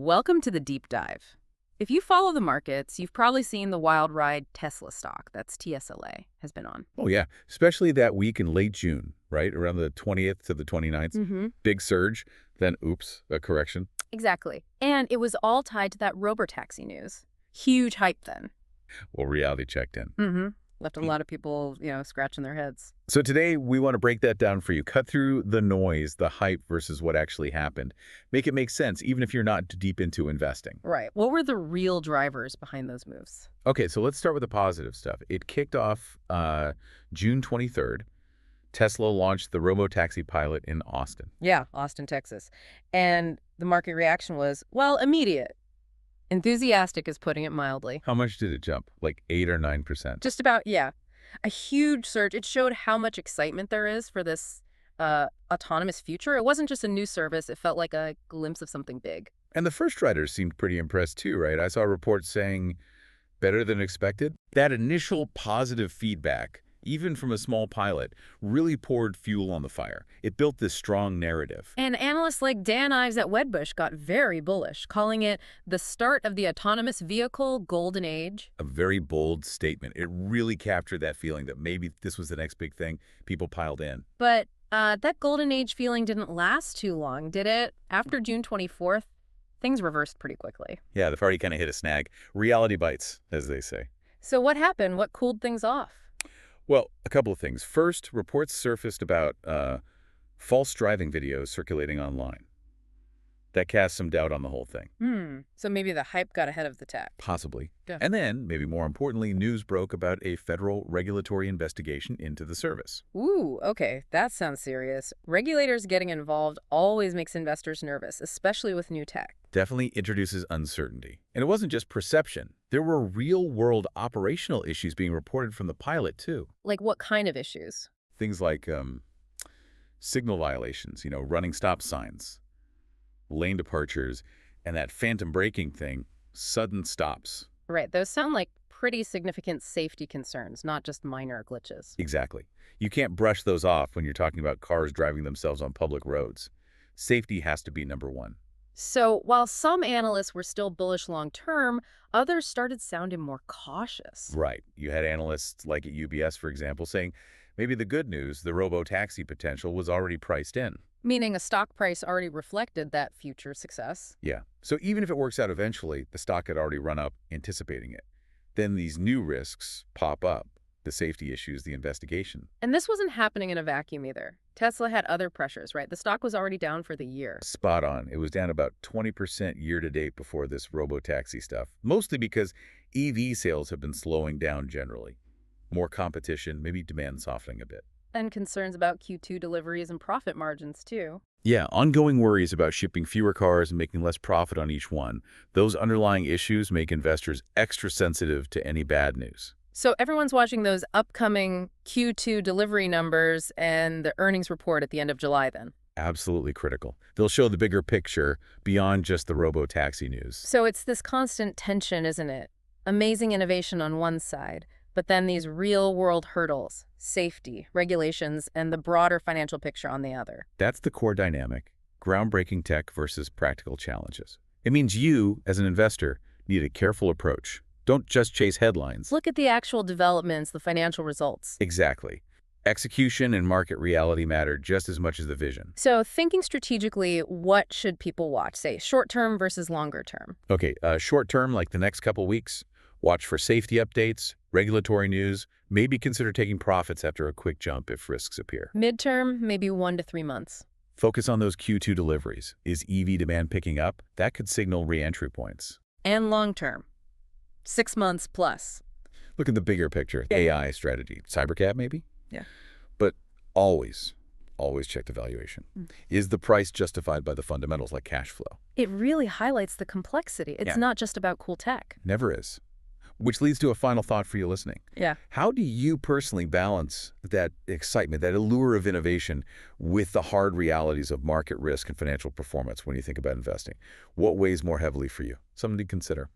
Welcome to the deep dive. If you follow the markets, you've probably seen the wild ride Tesla stock, that's TSLA, has been on. Oh, yeah. Especially that week in late June, right? Around the 20th to the 29th. Big surge. Then, oops, a correction. Exactly. And it was all tied to that Robotaxi news. Huge hype then. Well, reality checked in. Left a lot of people, scratching their heads. So today, we want to break that down for you. Cut through the noise, the hype versus what actually happened. Make it make sense, even if you're not deep into investing. Right. What were the real drivers behind those moves? Okay, so let's start with the positive stuff. It kicked off June 23rd. Tesla launched the Robotaxi pilot in Austin. Yeah, Austin, Texas. And the market reaction was, well, immediate. Enthusiastic is putting it mildly. How much did it jump? Like 8 or 9%? Just about, yeah. A huge surge. It showed how much excitement there is for this autonomous future. It wasn't just a new service. It felt like a glimpse of something big. And the first riders seemed pretty impressed too, right? I saw reports saying better than expected. That initial positive feedback, even from a small pilot, really poured fuel on the fire. It built this strong narrative. And analysts like Dan Ives at Wedbush got very bullish, calling it the start of the autonomous vehicle golden age. A very bold statement. It really captured that feeling that maybe this was the next big thing. People piled in. But that golden age feeling didn't last too long, did it? After June 24th, things reversed pretty quickly. Yeah, the party kind of hit a snag. Reality bites, as they say. So what happened? What cooled things off? Well, a couple of things. First, reports surfaced about false driving videos circulating online. That cast some doubt on the whole thing. So maybe the hype got ahead of the tech. Possibly. Yeah. And then, maybe more importantly, news broke about a federal regulatory investigation into the service. Ooh, okay. That sounds serious. Regulators getting involved always makes investors nervous, especially with new tech. Definitely introduces uncertainty. And it wasn't just perception. There were real-world operational issues being reported from the pilot, too. Like what kind of issues? Things like signal violations, running stop signs, lane departures, and that phantom braking thing, sudden stops. Right. Those sound like pretty significant safety concerns, not just minor glitches. Exactly. You can't brush those off when you're talking about cars driving themselves on public roads. Safety has to be number one. So while some analysts were still bullish long-term, others started sounding more cautious. Right. You had analysts like at UBS, for example, saying maybe the good news, the Robotaxi potential, was already priced in. Meaning a stock price already reflected that future success. Yeah. So even if it works out eventually, the stock had already run up anticipating it. Then these new risks pop up. The safety issues, the investigation. And this wasn't happening in a vacuum either. Tesla had other pressures, right? The stock was already down for the year. Spot on. It was down about 20% year-to-date before this Robotaxi stuff, mostly because EV sales have been slowing down generally. More competition, maybe demand softening a bit. And concerns about Q2 deliveries and profit margins, too. Yeah, ongoing worries about shipping fewer cars and making less profit on each one. Those underlying issues make investors extra sensitive to any bad news. So everyone's watching those upcoming Q2 delivery numbers and the earnings report at the end of July then. Absolutely critical. They'll show the bigger picture beyond just the Robotaxi news. So it's this constant tension, isn't it? Amazing innovation on one side, but then these real-world hurdles, safety, regulations, and the broader financial picture on the other. That's the core dynamic, groundbreaking tech versus practical challenges. It means you, as an investor, need a careful approach. Don't just chase headlines. Look at the actual developments, the financial results. Exactly. Execution and market reality matter just as much as the vision. So thinking strategically, what should people watch? Say, short-term versus longer-term. Okay, short-term, like the next couple weeks, watch for safety updates, regulatory news, maybe consider taking profits after a quick jump if risks appear. Midterm, maybe 1 to 3 months. Focus on those Q2 deliveries. Is EV demand picking up? That could signal re-entry points. And long-term. 6 months plus. Look at the bigger picture. AI strategy. Cybercab, maybe? Yeah. But always check the valuation. Is the price justified by the fundamentals like cash flow? It really highlights the complexity. It's not just about cool tech. Never is. Which leads to a final thought for you listening. Yeah. How do you personally balance that excitement, that allure of innovation with the hard realities of market risk and financial performance when you think about investing? What weighs more heavily for you? Something to consider.